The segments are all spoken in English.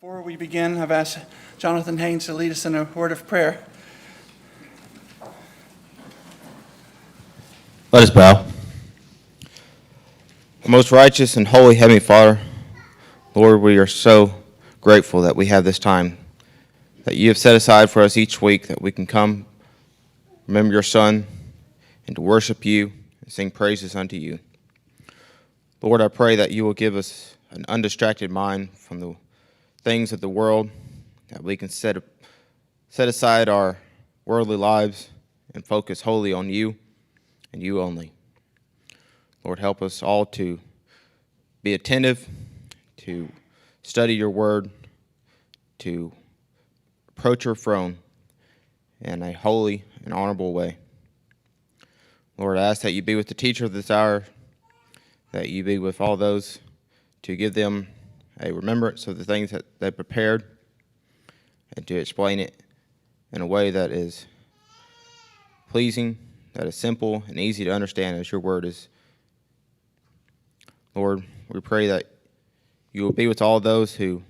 Before we begin, I've asked Jonathan Haynes to lead us in a word of prayer. Let us bow. Most righteous and holy Heavenly Father, Lord, we are so grateful that we have this time that you have set aside for us each week, that we can come, remember your Son, and to worship you and sing praises unto you. Lord, I pray that you will give us an undistracted mind from the things of the world, that we can set aside our worldly lives and focus wholly on you and you only. Lord, help us all to be attentive, to study your word, to approach your throne in a holy and honorable way. Lord, I ask that you be with the teacher of this hour, that you be with all those to give them a remembrance of the things that they prepared, and to explain it in a way that is pleasing, that is simple and easy to understand as your word is. Lord, we pray that you will be with all those who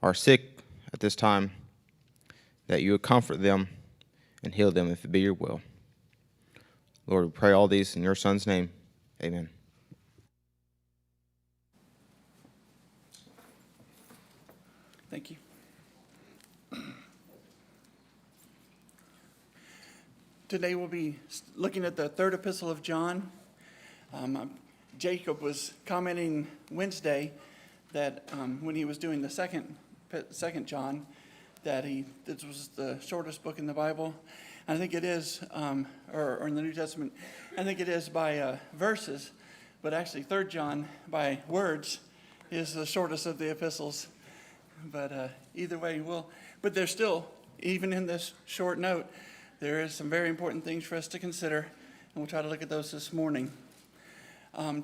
are sick at this time, that you would comfort them and heal them if it be your will. Lord, we pray all these in your Son's name. Amen. Thank you. Today we'll be looking at the third epistle of John. Jacob was commenting Wednesday that when he was doing the second John, that this was the shortest book in the Bible. I think it is, or in the New Testament, I think it is by verses, but actually 3 John by words is the shortest of the epistles. But either way, but there's still, even in this short note, there is some very important things for us to consider, and we'll try to look at those this morning. We'll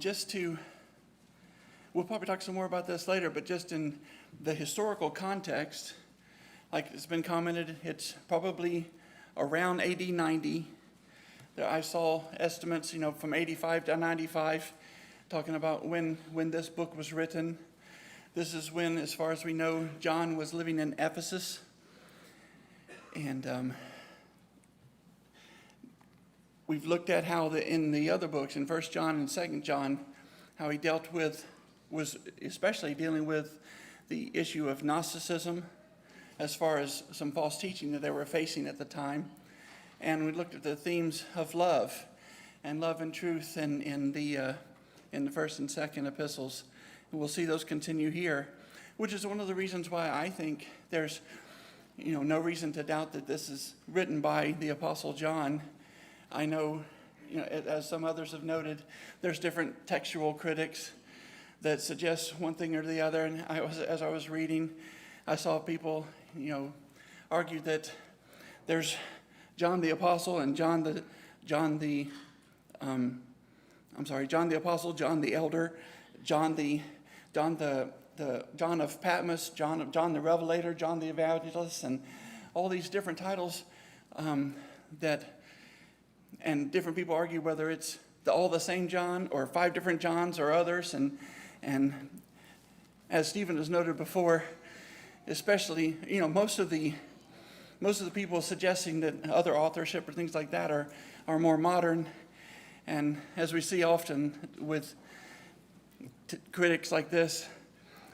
probably talk some more about this later, but just in the historical context, like it's been commented, it's probably around AD 90. I saw estimates, from 85 to 95, talking about when this book was written. This is when, as far as we know, John was living in Ephesus. And we've looked at how in the other books, in 1 John and 2 John, how he was especially dealing with the issue of Gnosticism, as far as some false teaching that they were facing at the time. And we looked at the themes of love and truth in the first and second epistles. We'll see those continue here, which is one of the reasons why I think there's, no reason to doubt that this is written by the Apostle John. I know, as some others have noted, there's different textual critics that suggest one thing or the other. And as I was reading, I saw people, argue that there's John the Apostle and John the Apostle, John the Elder, John of Patmos, John the Revelator, John the Evangelist, and all these different titles and different people argue whether it's all the same John or 5 different Johns or others. And as Stephen has noted before, especially, most of the people suggesting that other authorship or things like that are more modern. And as we see often with critics like this,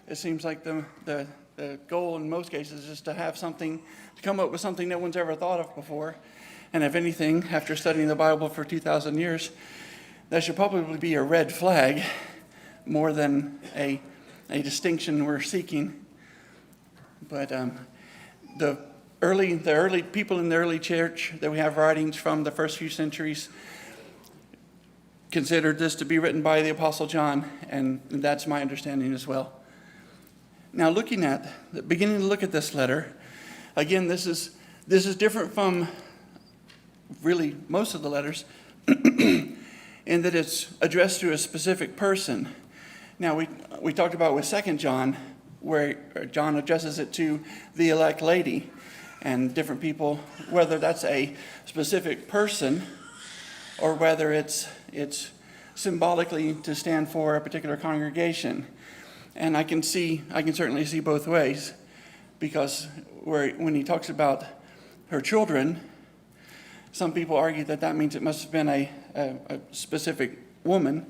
it seems like the goal in most cases is to come up with something no one's ever thought of before. And if anything, after studying the Bible for 2,000 years, that should probably be a red flag more than a distinction we're seeking. But the early people in the early church that we have writings from the first few centuries considered this to be written by the Apostle John, and that's my understanding as well. Now, beginning to look at this letter, again, this is different from really most of the letters in that it's addressed to a specific person. Now, we talked about with 2 John, where John addresses it to the elect lady, and different people, whether that's a specific person or whether it's symbolically to stand for a particular congregation. And I can certainly see both ways, because when he talks about her children, some people argue that means it must have been a specific woman.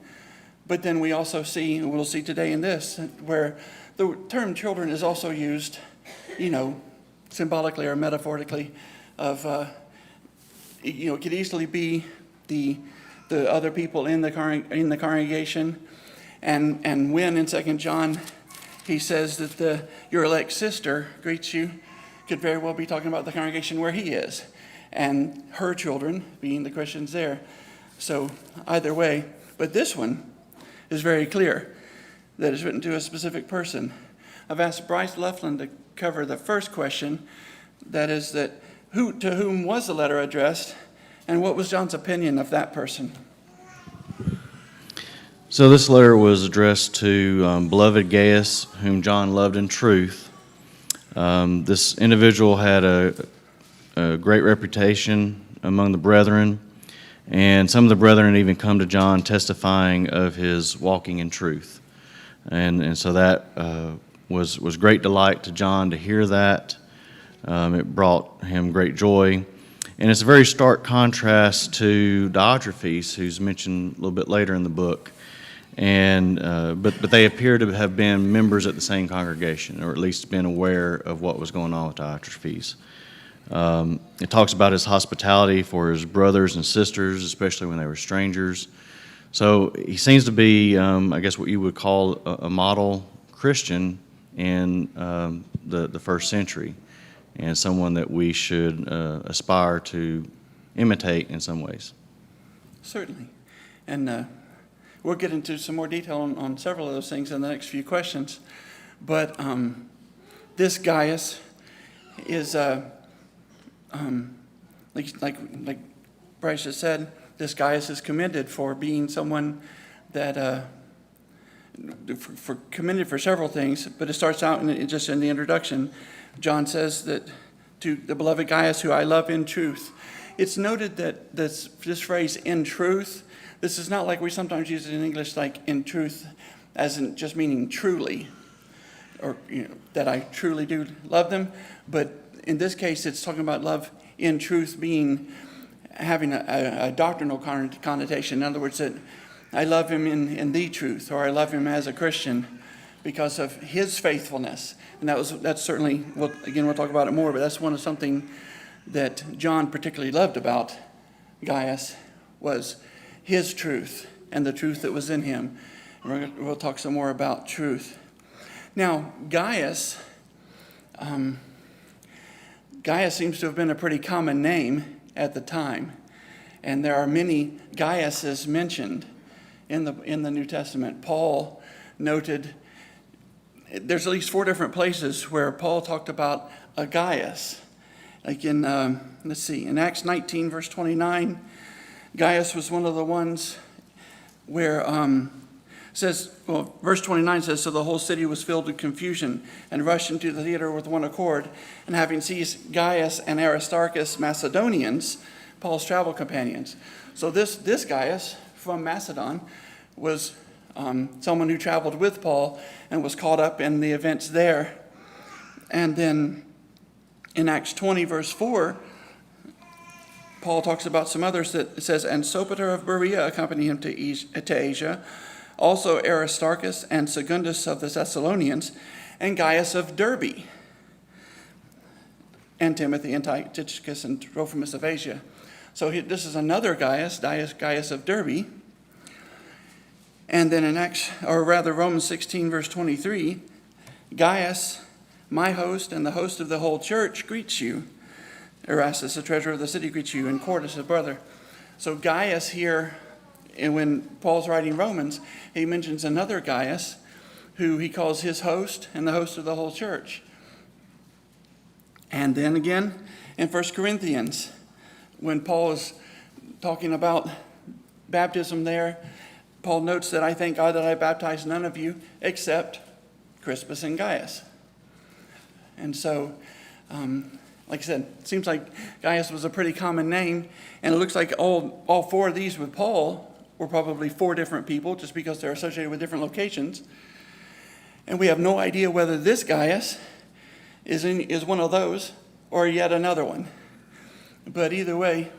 But then we also see, and we'll see today in this, where the term children is also used, symbolically or metaphorically, of, it could easily be the other people in the congregation. And when in 2 John he says that your elect sister greets you, could very well be talking about the congregation where he is, and her children being the Christians there. So either way, but this one is very clear that it's written to a specific person. I've asked Bryce Leflin to cover the first question, that is to whom was the letter addressed, and what was John's opinion of that person? So this letter was addressed to beloved Gaius, whom John loved in truth. This individual had a great reputation among the brethren, and some of the brethren even come to John testifying of his walking in truth. And so that was great delight to John to hear that. It brought him great joy. And it's a very stark contrast to Diotrephes, who's mentioned a little bit later in the book. And but they appear to have been members at the same congregation, or at least been aware of what was going on with Diotrephes. It talks about his hospitality for his brothers and sisters, especially when they were strangers. So he seems to be, I guess, what you would call a model Christian in the first century, and someone that we should aspire to imitate in some ways. Certainly. And we'll get into some more detail on several of those things in the next few questions. But this Gaius is, like Bryce just said, this Gaius is commended for being someone that, commended for several things, but it starts out just in the introduction. John says that to the beloved Gaius, who I love in truth. It's noted that this phrase, in truth, this is not like we sometimes use it in English, like in truth, as in just meaning truly, or that I truly do love them. But in this case, it's talking about love in truth being having a doctrinal connotation. In other words, that I love him in the truth, or I love him as a Christian because of his faithfulness. And that's certainly, we'll talk about it more, but that's something that John particularly loved about Gaius, was his truth and the truth that was in him. And we'll talk some more about truth. Now, Gaius seems to have been a pretty common name at the time, and there are many Gaiuses mentioned in the New Testament. Paul noted, there's at least 4 different places where Paul talked about a Gaius. Like in, in Acts 19, verse 29, Gaius was one of the ones where verse 29 says, so the whole city was filled with confusion and rushed into the theater with one accord. And having seized Gaius and Aristarchus, Macedonians, Paul's travel companions. So this Gaius from Macedon was someone who traveled with Paul and was caught up in the events there. And then in Acts 20, verse 4, Paul talks about some others that says, and Sopater of Berea accompanied him to Asia, also Aristarchus and Secundus of the Thessalonians, and Gaius of Derbe, and Timothy and Tychicus and Trophimus of Asia. So this is another Gaius of Derbe. And then in Romans 16, verse 23, Gaius, my host and the host of the whole church, greets you. Erastus, the treasurer of the city, greets you, and Quartus, his brother. So Gaius here, and when Paul's writing Romans, he mentions another Gaius who he calls his host and the host of the whole church. And then again in 1 Corinthians, when Paul is talking about baptism there, Paul notes that I thank God that I baptized none of you except Crispus and Gaius. And so, like I said, it seems like Gaius was a pretty common name, and it looks like all 4 of these with Paul were probably 4 different people, just because they're associated with different locations. And we have no idea whether this Gaius is one of those or yet another one. But either way,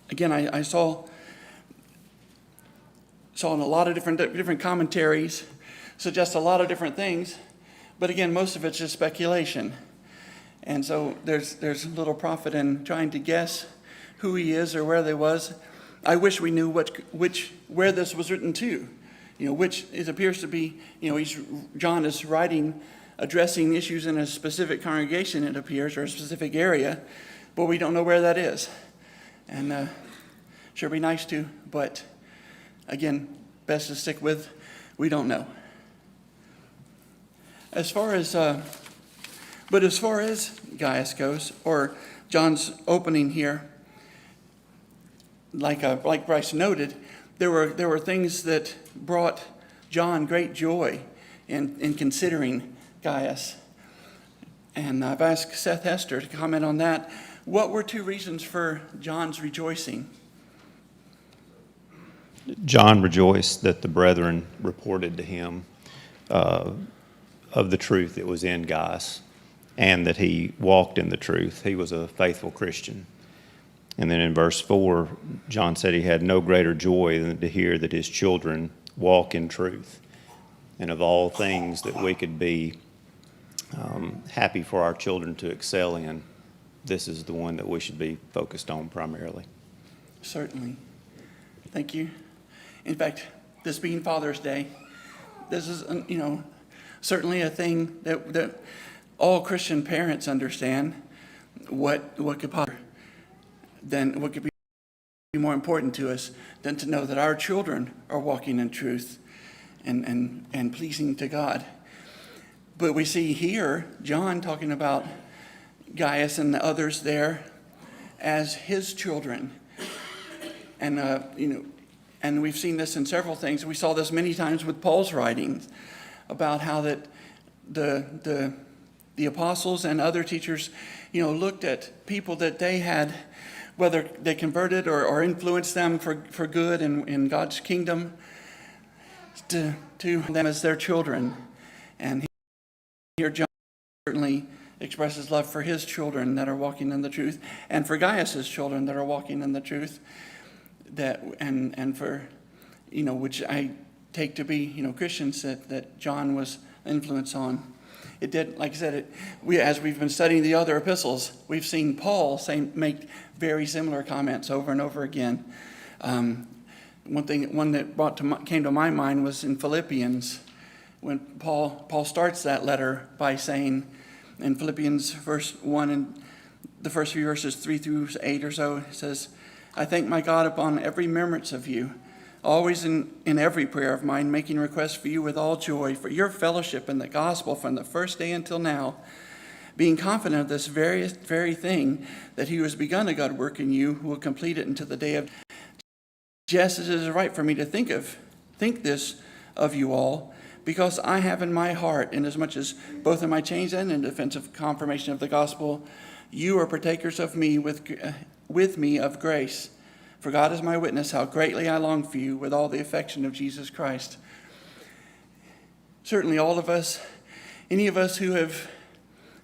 again, I saw in a lot of different commentaries suggest a lot of different things. But again, most of it's just speculation. And so there's little profit in trying to guess who he is or where they was. I wish we knew where this was written to. Which it appears to be, John is writing, addressing issues in a specific congregation, it appears, or a specific area, but we don't know where that is. And sure be nice to, but again, best to stick with, we don't know. As far as Gaius goes, or John's opening here, like Bryce noted, there were things that brought John great joy in considering Gaius. And I've asked Seth Hester to comment on that. What were two reasons for John's rejoicing? John rejoiced that the brethren reported to him of the truth that was in Gaius, and that he walked in the truth. He was a faithful Christian. And then in verse 4, John said he had no greater joy than to hear that his children walk in truth. And of all things that we could be happy for our children to excel in, this is the one that we should be focused on primarily. Certainly. Thank you. In fact, this being Father's Day, this is, certainly a thing that all Christian parents understand. What could be more important to us than to know that our children are walking in truth and pleasing to God. But we see here John talking about Gaius and the others there as his children. And and we've seen this in several things. We saw this many times with Paul's writings about how that the apostles and other teachers, looked at people that they had, whether they converted or influenced them for good in God's kingdom, to them as their children. And here John certainly expresses love for his children that are walking in the truth, and for Gaius's children that are walking in the truth, and for, which I take to be, Christians that John was influenced on. It did, like I said, as we've been studying the other epistles, we've seen Paul make very similar comments over and over again. One that came to my mind was in Philippians, when Paul starts that letter by saying in Philippians verse 1 and the first few verses 3 through 8 or so, it says, "I thank my God upon every remembrance of you, always in every prayer of mine, making requests for you with all joy, for your fellowship in the gospel from the first day until now, being confident of this very thing, that he who has begun a good work in you will complete it until the day of just as it is right for me to think this of you all, because I have in my heart, inasmuch as both in my chains and in defense of confirmation of the gospel, you are partakers of me with me of grace. For God is my witness how greatly I long for you with all the affection of Jesus Christ." Certainly all of us, any of us who have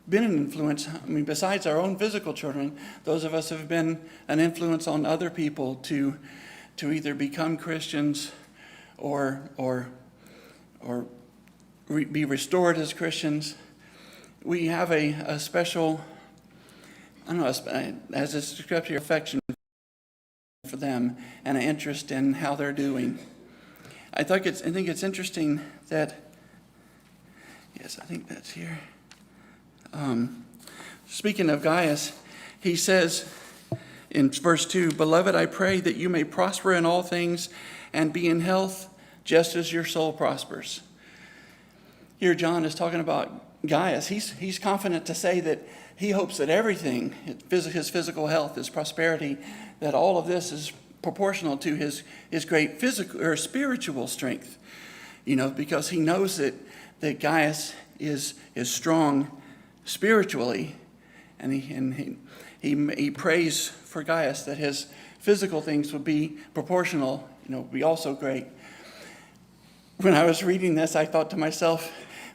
been an influence, besides our own physical children, those of us who have been an influence on other people to either become Christians or be restored as Christians, we have a special, as it's described here, affection for them and an interest in how they're doing. I think it's interesting that, yes, I think that's here. Speaking of Gaius, he says in verse 2, "Beloved, I pray that you may prosper in all things and be in health just as your soul prospers." Here John is talking about Gaius. He's confident to say that he hopes that everything, his physical health, his prosperity, that all of this is proportional to his great physical or spiritual strength. Because he knows that Gaius is strong spiritually, and he prays for Gaius that his physical things would be proportional, be also great. when I was reading this, I thought to myself,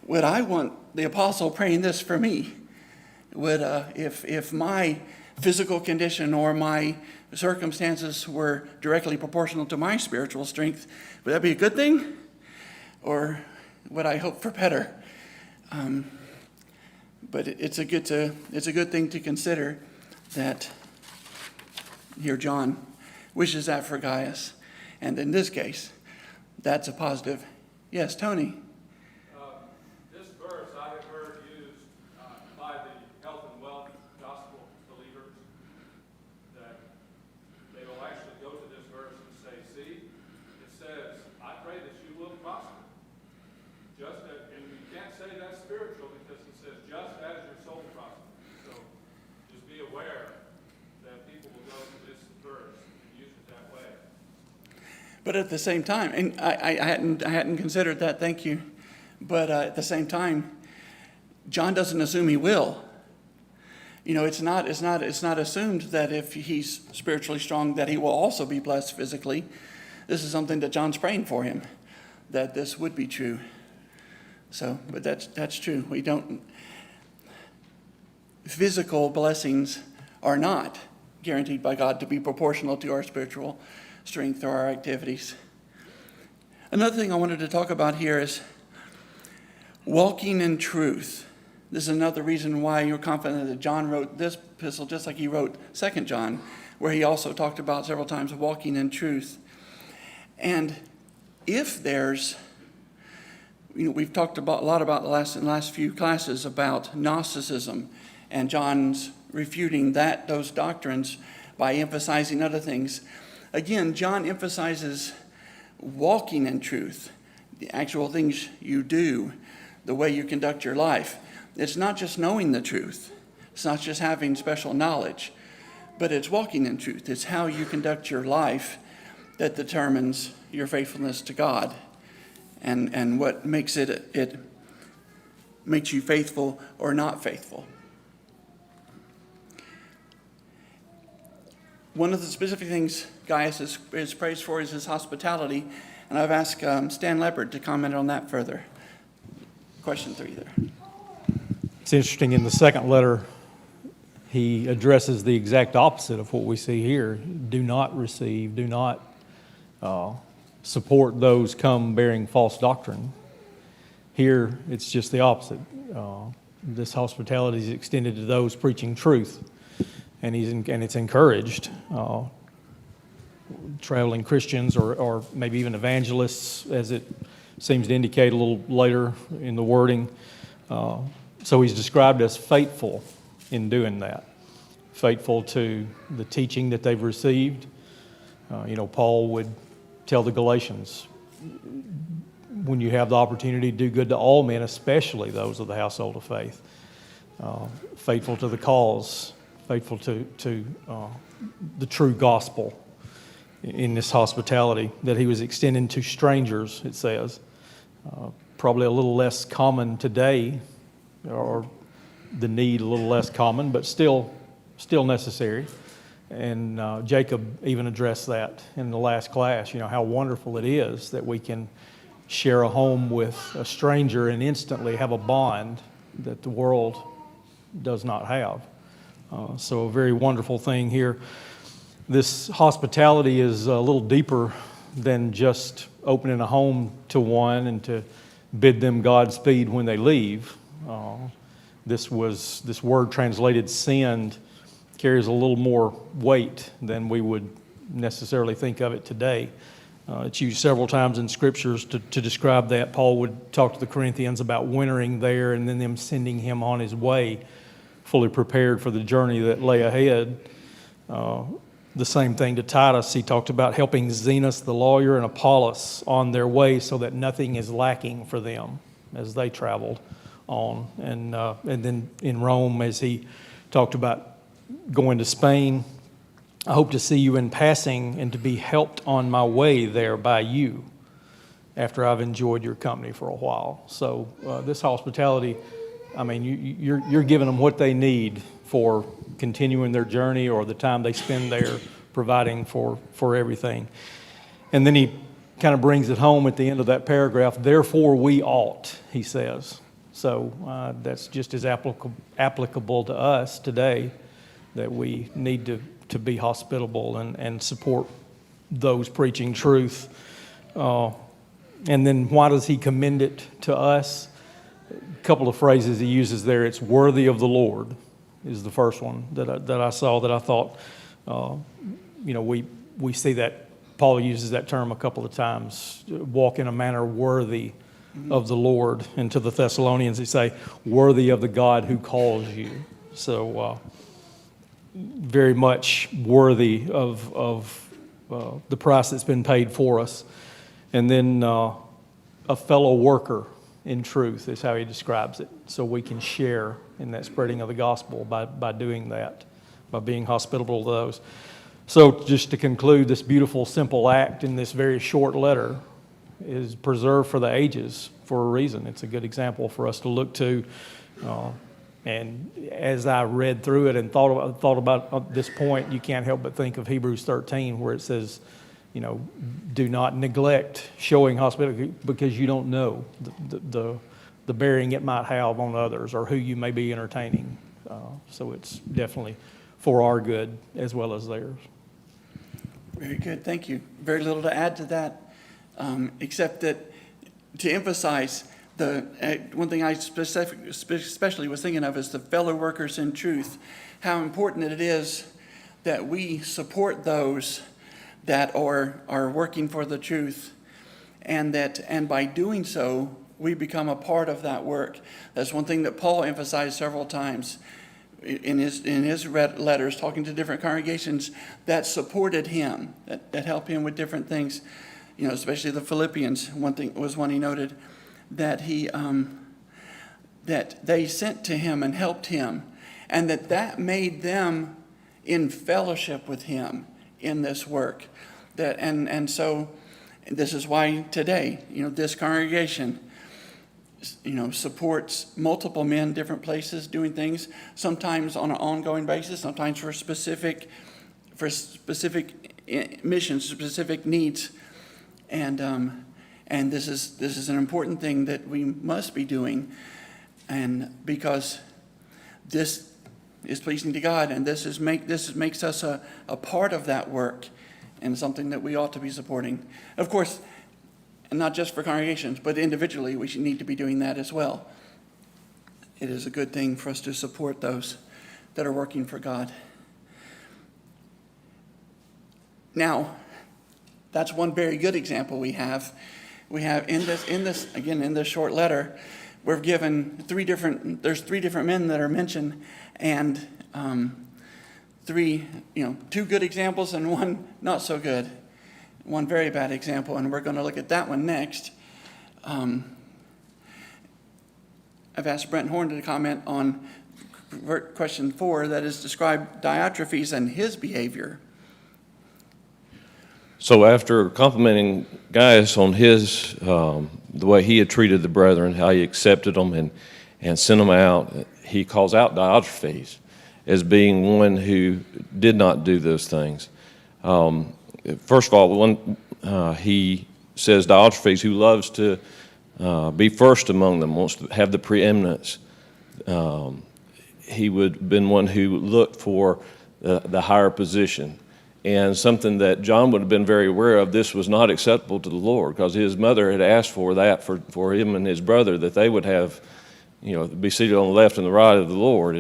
would I want the apostle praying this for me? Would, if my physical condition or my circumstances were directly proportional to my spiritual strength, would that be a good thing? Or would I hope for better? But it's a good thing to consider that here John wishes that for Gaius. And in this case, that's a positive. Yes, Tony. This verse I have heard used by the health and wealth gospel believers, that they will actually go to this verse and say, see, it says, I pray that you will prosper. Just as, and you can't say that's spiritual because it says, just as your soul prospers. So just be aware that people will go to this verse and use it that way. But at the same time, and I hadn't considered that, thank you. But at the same time, John doesn't assume he will. You know, it's not assumed that if he's spiritually strong that he will also be blessed physically. This is something that John's praying for him, that this would be true. So, but that's true. We don't. Physical blessings are not guaranteed by God to be proportional to our spiritual strength or our activities. Another thing I wanted to talk about here is walking in truth. This is another reason why you're confident that John wrote this epistle just like he wrote 2 John, where he also talked about several times walking in truth. And if there's, we've talked a lot about in the last few classes about Gnosticism, and John's refuting those doctrines by emphasizing other things. Again, John emphasizes walking in truth, the actual things you do, the way you conduct your life. It's not just knowing the truth. It's not just having special knowledge, but it's walking in truth. It's how you conduct your life that determines your faithfulness to God and what makes it makes you faithful or not faithful. One of the specific things Gaius is praised for is his hospitality, and I've asked Stan Leopard to comment on that further. Question 3 there. It's interesting, in the second letter, he addresses the exact opposite of what we see here. Do not receive, do not support those come bearing false doctrine. Here, it's just the opposite. This hospitality is extended to those preaching truth, and it's encouraged. Traveling Christians or maybe even evangelists, as it seems to indicate a little later in the wording. So he's described as faithful in doing that, faithful to the teaching that they've received. Paul would tell the Galatians, when you have the opportunity, do good to all men, especially those of the household of faith. Faithful to the cause, faithful to the true gospel in this hospitality that he was extending to strangers, it says. Probably a little less common today, or the need a little less common, but still necessary. And Jacob even addressed that in the last class, how wonderful it is that we can share a home with a stranger and instantly have a bond that the world does not have. So a very wonderful thing here. This hospitality is a little deeper than just opening a home to one and to bid them Godspeed when they leave. This word translated send carries a little more weight than we would necessarily think of it today. It's used several times in scriptures to describe that. Paul would talk to the Corinthians about wintering there and then them sending him on his way, fully prepared for the journey that lay ahead. The same thing to Titus. He talked about helping Zenas the lawyer and Apollos on their way so that nothing is lacking for them as they traveled on. And then in Rome, as he talked about going to Spain, I hope to see you in passing and to be helped on my way there by you after I've enjoyed your company for a while. So this hospitality, you're giving them what they need for continuing their journey or the time they spend there, providing for everything. And then he kind of brings it home at the end of that paragraph. Therefore we ought, he says. So that's just as applicable to us today, that we need to be hospitable and support those preaching truth. And then why does he commend it to us? A couple of phrases he uses there. It's worthy of the Lord is the first one that I saw, that I thought, we see that Paul uses that term a couple of times, walk in a manner worthy of the Lord. And to the Thessalonians, he say, worthy of the God who calls you. So very much worthy of the price that's been paid for us. And then a fellow worker in truth is how he describes it. So we can share in that spreading of the gospel by doing that, by being hospitable to those. So just to conclude, this beautiful, simple act in this very short letter is preserved for the ages for a reason. It's a good example for us to look to. And as I read through it and thought about this point, you can't help but think of Hebrews 13, where it says, do not neglect showing hospitality, because you don't know the bearing it might have on others or who you may be entertaining. So it's definitely for our good as well as theirs. Very good, thank you. Very little to add to that, except that to emphasize one thing I especially was thinking of is the fellow workers in truth, how important it is that we support those that are working for the truth, and by doing so, we become a part of that work. That's one thing that Paul emphasized several times in his letters, talking to different congregations that supported him, that helped him with different things. Especially the Philippians. One thing was one he noted that that they sent to him and helped him, and that made them in fellowship with him in this work. So this is why today, this congregation, supports multiple men, different places, doing things, sometimes on an ongoing basis, sometimes for specific missions, specific needs. And this is an important thing that we must be doing, and because this is pleasing to God, and this makes us a part of that work, and something that we ought to be supporting. Of course, and not just for congregations, but individually, we should need to be doing that as well. It is a good thing for us to support those that are working for God. Now, that's one very good example we have. We have in this short letter, we're given there's three different men that are mentioned, and two good examples and one not so good, one very bad example, and we're going to look at that one next. I've asked Brent Horn to comment on question 4, that is, describe Diotrephes and his behavior. So after complimenting Gaius on his, the way he had treated the brethren, how he accepted them and sent them out, he calls out Diotrephes as being one who did not do those things. First of all, he says Diotrephes, who loves to be first among them, wants to have the preeminence. He would have been one who looked for the higher position. And something that John would have been very aware of, this was not acceptable to the Lord, because his mother had asked for that for him and his brother, that they would have, be seated on the left and the right of the Lord.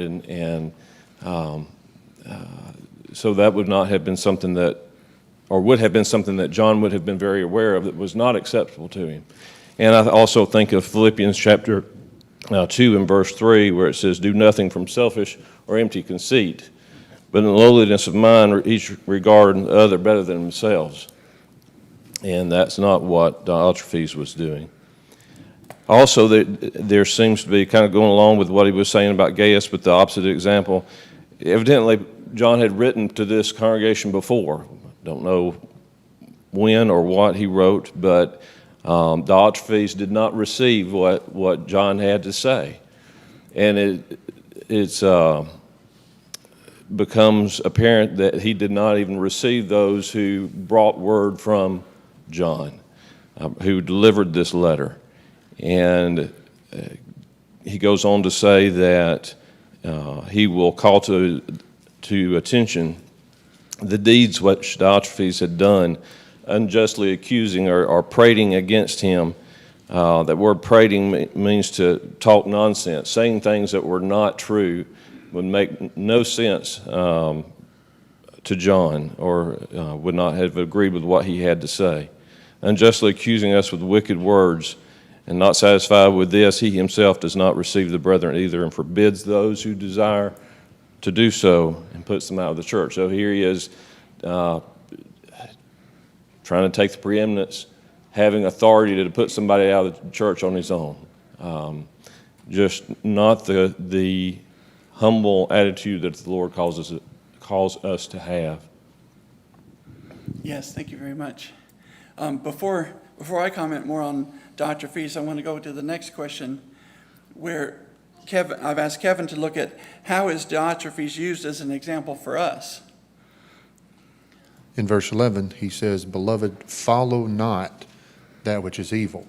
So that would not have been something that, or would have been something that John would have been very aware of, that was not acceptable to him. And I also think of Philippians chapter 2 and verse 3, where it says, do nothing from selfish or empty conceit, but in the lowliness of mind, each regard the other better than themselves. And that's not what Diotrephes was doing. Also, there seems to be, kind of going along with what he was saying about Gaius, but the opposite example. Evidently, John had written to this congregation before. Don't know when or what he wrote, but Diotrephes did not receive what John had to say. And it's becomes apparent that he did not even receive those who brought word from John. who delivered this letter. And he goes on to say that he will call to attention the deeds which Diotrephes had done, unjustly accusing or prating against him. That word prating means to talk nonsense, saying things that were not true, would make no sense to John, or would not have agreed with what he had to say. Unjustly accusing us with wicked words, and not satisfied with this, he himself does not receive the brethren either, and forbids those who desire to do so, and puts them out of the church. So here he is trying to take the preeminence, having authority to put somebody out of the church on his own. Just not the humble attitude that the Lord calls us to have. Yes, thank you very much. Before I comment more on Diotrephes, I want to go to the next question, where I've asked Kevin to look at how is Diotrephes used as an example for us. In verse 11, he says, "Beloved, follow not that which is evil,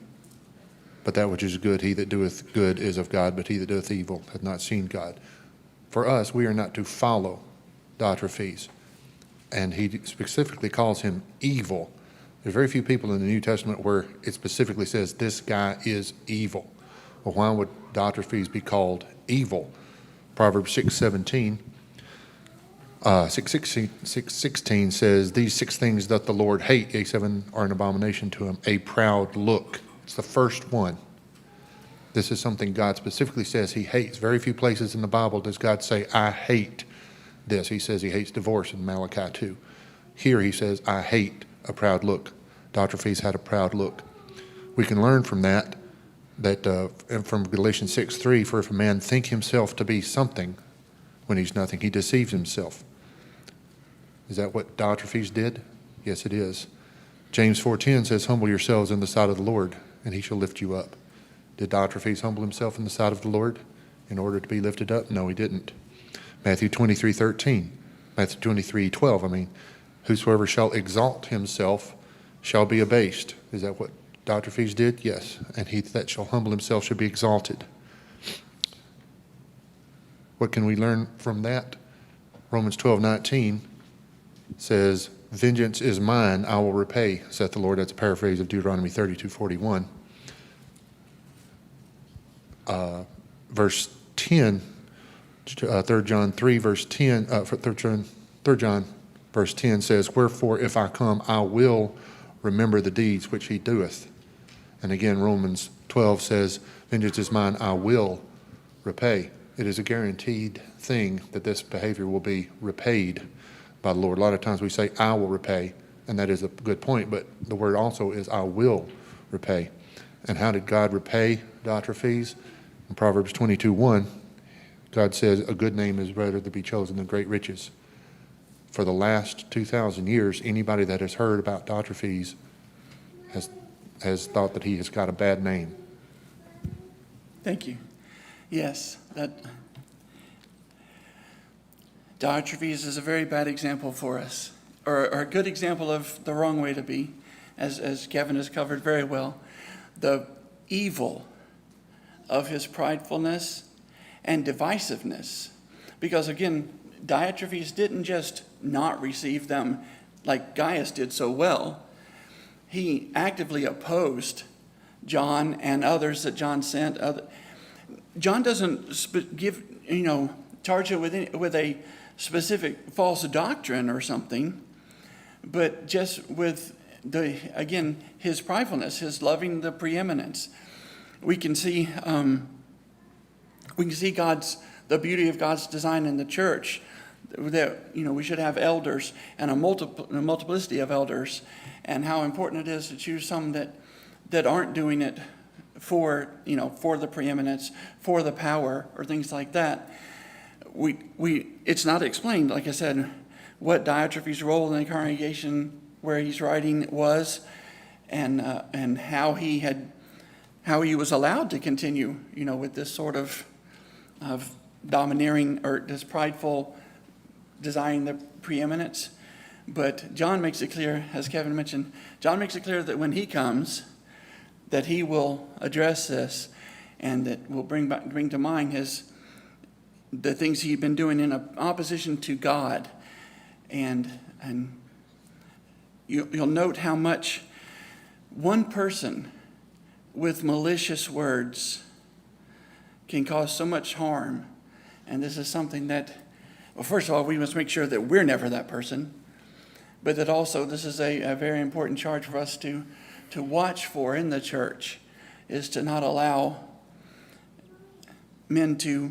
but that which is good. He that doeth good is of God, but he that doeth evil hath not seen God." For us, we are not to follow Diotrephes, and he specifically calls him evil. There's very few people in the New Testament where it specifically says this guy is evil. Well, why would Diotrephes be called evil? Proverbs 6:16 says, "These 6 things doth the Lord hate, yea, 7 are an abomination to him. A proud look." It's the first one. This is something God specifically says he hates. Very few places in the Bible does God say, "I hate this." He says he hates divorce in Malachi 2. Here he says, "I hate a proud look." Diotrephes had a proud look. We can learn from that from Galatians 6:3, "For if a man think himself to be something when he's nothing, he deceives himself." Is that what Diotrephes did? Yes, it is. James 4:10 says, "Humble yourselves in the sight of the Lord, and he shall lift you up." Did Diotrephes humble himself in the sight of the Lord in order to be lifted up? No, he didn't. Matthew 23:12, "Whosoever shall exalt himself shall be abased." Is that what Diotrephes did? Yes. "And he that shall humble himself shall be exalted." What can we learn from that? Romans 12:19 says, "Vengeance is mine, I will repay, saith the Lord." That's a paraphrase of Deuteronomy 32:41. Verse 10, 3 John 3, verse 10, 3 John verse 10 says, "Wherefore if I come, I will remember the deeds which he doeth." And again, Romans 12 says, "Vengeance is mine, I will repay." It is a guaranteed thing that this behavior will be repaid by the Lord. A lot of times we say, "I will repay," and that is a good point, but the word also is, "I will repay." And how did God repay Diotrephes? In Proverbs 22:1, God says, "A good name is better to be chosen than great riches." For the last 2,000 years, anybody that has heard about Diotrephes has thought that he has got a bad name. Thank you. Yes, that Diotrephes is a very bad example for us, or a good example of the wrong way to be, as Kevin has covered very well. The evil of his pridefulness and divisiveness. Because again, Diotrephes didn't just not receive them like Gaius did so well. He actively opposed John and others that John sent. John doesn't charge it with a specific false doctrine or something, but just with his pridefulness, his loving the preeminence. We can see the beauty of God's design in the church. That we should have elders and a multiplicity of elders, and how important it is to choose some that aren't doing it for the preeminence, for the power, or things like that. It's not explained, like I said, what Diotrephes' role in the congregation where he's writing was, and how he was allowed to continue, with this sort of domineering or this prideful desiring the preeminence. But John makes it clear, as Kevin mentioned, John makes it clear that when he comes, that he will address this and that will bring to mind the things he'd been doing in opposition to God. And you'll note how much one person with malicious words can cause so much harm. And this is something that, well, first of all, we must make sure that we're never that person, but that also this is a very important charge for us to watch for in the church, is to not allow men to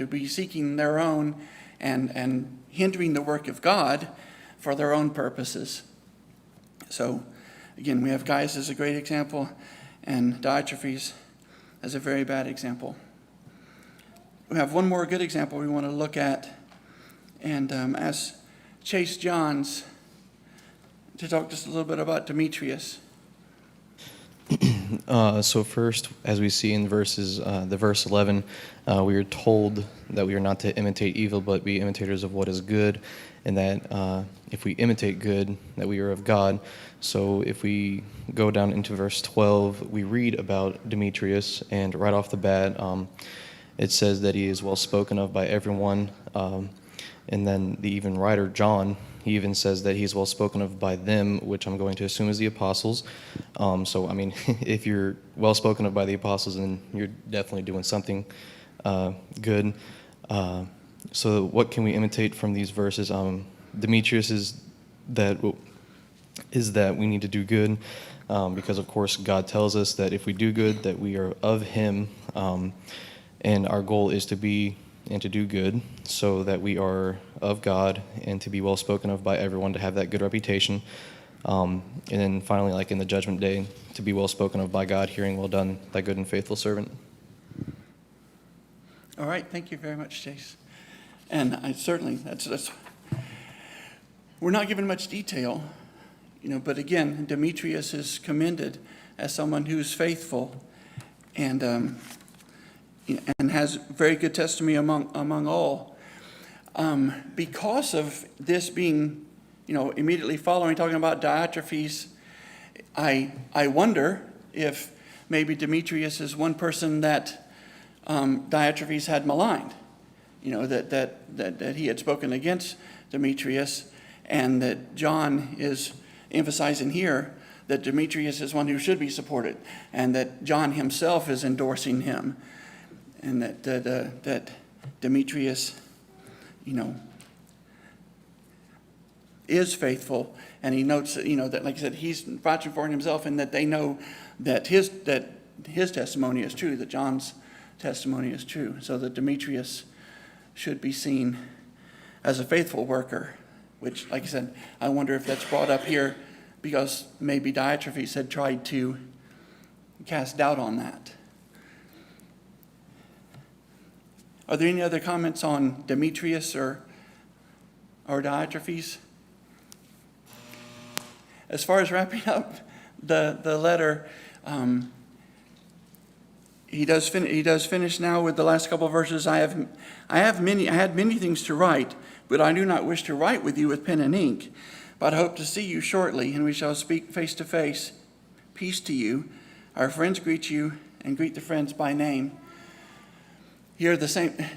be seeking their own and hindering the work of God for their own purposes. So, again, we have Gaius as a great example, and Diotrephes as a very bad example. We have one more good example we want to look at, and ask Chase Johns to talk just a little bit about Demetrius. So first, as we see in verse 11, we are told that we are not to imitate evil, but be imitators of what is good, and that if we imitate good, that we are of God. So if we go down into verse 12, we read about Demetrius, and right off the bat, it says that he is well spoken of by everyone, and then the even writer, John, he even says that he's well spoken of by them, which I'm going to assume is the apostles. So, I mean, if you're well spoken of by the apostles, then you're definitely doing something good. So what can we imitate from these verses? Demetrius is that we need to do good, because, of course, God tells us that if we do good, that we are of him, and our goal is to be and to do good, so that we are of God and to be well spoken of by everyone, to have that good reputation. And then finally, like in the judgment day, to be well spoken of by God, hearing, well done, thy good and faithful servant. All right, thank you very much, Chase. And I certainly, that's we're not given much detail, but again, Demetrius is commended as someone who's faithful and has very good testimony among all. Because of this being, immediately following, talking about Diotrephes, I wonder if maybe Demetrius is one person that Diotrephes had maligned, that he had spoken against Demetrius, and that John is emphasizing here that Demetrius is one who should be supported, and that John himself is endorsing him. And that Demetrius, is faithful, and he notes that, like I said, he's vouching for himself, and that they know that his testimony is true, that John's testimony is true, so that Demetrius should be seen as a faithful worker. Which, like I said, I wonder if that's brought up here because maybe Diotrephes had tried to cast doubt on that. Are there any other comments on Demetrius or Diotrephes? As far as wrapping up the letter, he does finish now with the last couple of verses. I had many things to write, but I do not wish to write with you with pen and ink. But I hope to see you shortly, and we shall speak face to face. Peace to you. Our friends greet you, and greet the friends by name. Here, the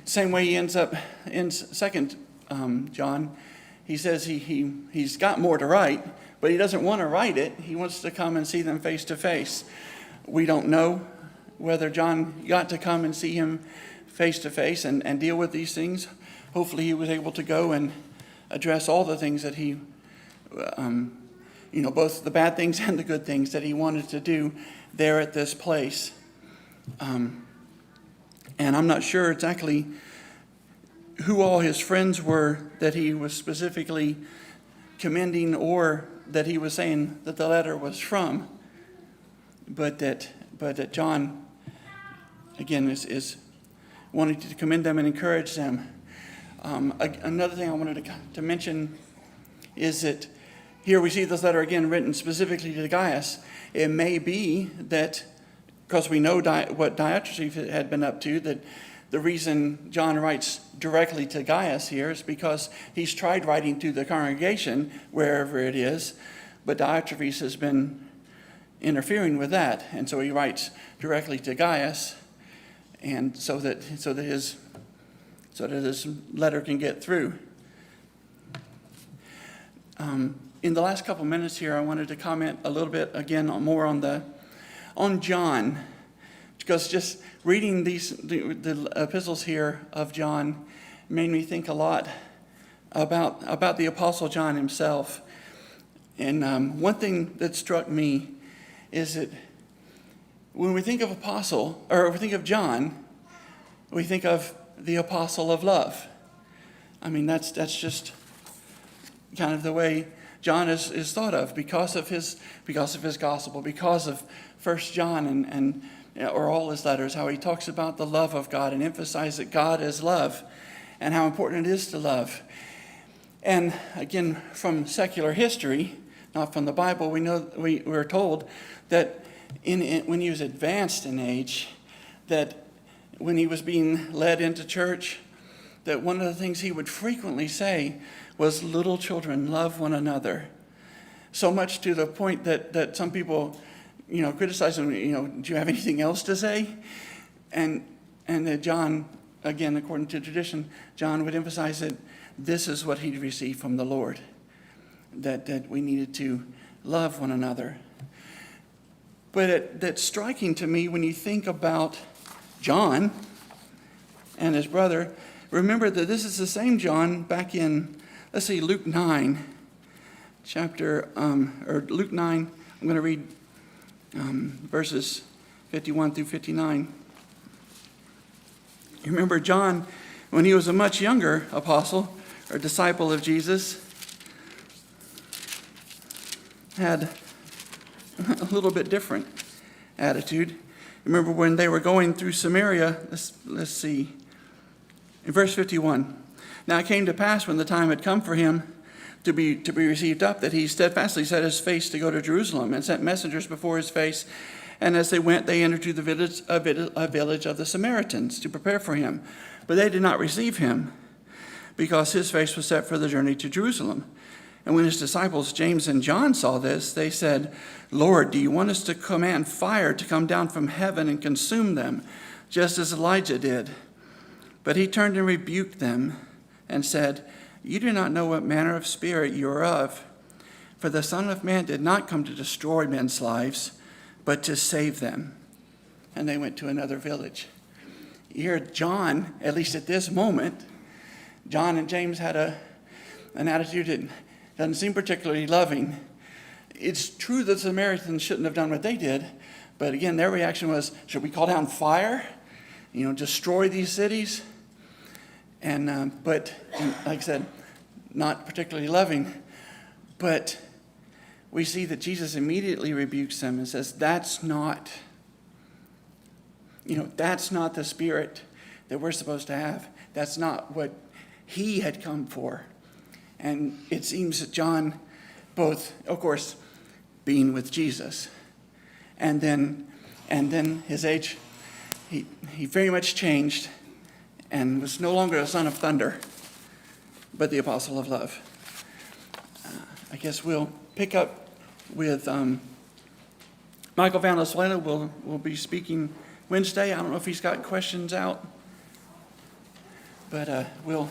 same way he ends up in 2 John. He says he's got more to write, but he doesn't want to write it. He wants to come and see them face to face. We don't know whether John got to come and see him face to face and deal with these things. Hopefully he was able to go and address all the things that he, both the bad things and the good things that he wanted to do there at this place. And I'm not sure exactly who all his friends were that he was specifically commending, or that he was saying that the letter was from, but that John, again, is wanting to commend them and encourage them. Another thing I wanted to mention is that here we see this letter again written specifically to Gaius. It may be that, because we know what Diotrephes had been up to, that the reason John writes directly to Gaius here is because he's tried writing to the congregation, wherever it is, but Diotrephes has been, interfering with that. And so he writes directly to Gaius, and so that his letter can get through. In the last couple minutes here, I wanted to comment a little bit again more on John, because just reading the epistles here of John made me think a lot about the Apostle John himself. And one thing that struck me is that when we think of apostle, or we think of John, we think of the apostle of love. I mean, that's just kind of the way John is thought of because of his gospel, because of 1 John or all his letters, how he talks about the love of God and emphasizes that God is love and how important it is to love. And again, from secular history, not from the Bible, we're told that when he was advanced in age, that when he was being led into church, that one of the things he would frequently say was, "Little children, love one another." So much to the point that some people, criticize him, do you have anything else to say? And that John, again, according to tradition, John would emphasize that this is what he received from the Lord, that we needed to love one another. But that's striking to me when you think about John and his brother. Remember that this is the same John back in, Luke 9, Luke 9. I'm going to read verses 51 through 59. You remember John, when he was a much younger apostle or disciple of Jesus, had a little bit different attitude. Remember when they were going through Samaria, let's see, in verse 51. Now it came to pass when the time had come for him to be received up, that he steadfastly set his face to go to Jerusalem, and sent messengers before his face. And as they went, they entered to a village of the Samaritans to prepare for him. But they did not receive him, because his face was set for the journey to Jerusalem. And when his disciples James and John saw this, they said, "Lord, do you want us to command fire to come down from heaven and consume them, just as Elijah did?" But he turned and rebuked them and said, "You do not know what manner of spirit you are of. For the Son of Man did not come to destroy men's lives, but to save them." And they went to another village. Here, John, at least at this moment, John and James had an attitude that doesn't seem particularly loving. It's true that the Samaritans shouldn't have done what they did, but again, their reaction was, should we call down fire? Destroy these cities? But like I said, not particularly loving. But we see that Jesus immediately rebukes them and says, that's not the spirit that we're supposed to have. That's not what he had come for. And it seems that John, both, of course, being with Jesus, and then his age, he very much changed and was no longer a son of thunder, but the apostle of love. I guess we'll pick up with Michael Valenzuela will be speaking Wednesday. I don't know if he's got questions out, but we'll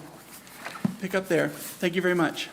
pick up there. Thank you very much.